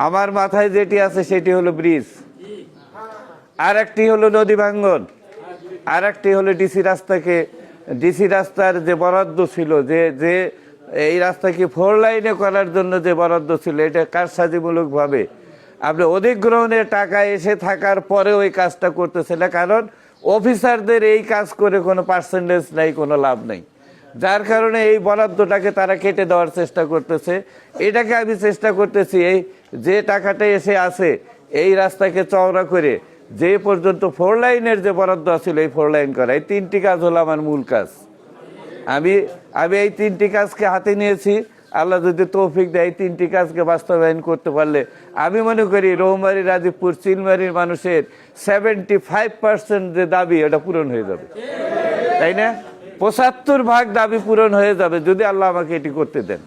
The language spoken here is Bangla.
আমার মাথায় যেটি আছে সেটি হলো ব্রিজ, আর একটি হলো নদী ভাঙ্গন, আর একটি হলো ডিসি রাস্তার যে বরাদ্দ ছিল, যে এই রাস্তাকে 4 লাইনে করার জন্য যে বরাদ্দ ছিল, এটা কারসাজিমূলকভাবে আপনি অধিগ্রহণের টাকা এসে থাকার পরে ওই কাজটা করতেছে না, কারণ অফিসারদের এই কাজ করে কোনো পার্সেন্টেজ নাই, কোনো লাভ নাই, যার কারণে এই বরাদ্দটাকে তারা কেটে দেওয়ার চেষ্টা করতেছে। এটাকে আমি চেষ্টা করতেছি এই যে টাকাটা এসে আছে এই রাস্তাকে চওড়া করে যে পর্যন্ত 4 লাইনের যে বরাদ্দ ছিল এই 4 লাইন করা, এই 3টি কাজ হলো আমার মূল কাজ। আমি এই 3টি কাজকে হাতে নিয়েছি। আল্লাহ যদি তৌফিক দেয়, এই 3টি কাজকে বাস্তবায়ন করতে পারলে আমি মনে করি রৌমারী, রাজীবপুর, চিলমারির মানুষের 75% যে দাবি ওটা পূরণ হয়ে যাবে, তাই না? 75% দাবি পূরণ হয়ে যাবে যদি আল্লাহ আমাকে এটি করতে দেন।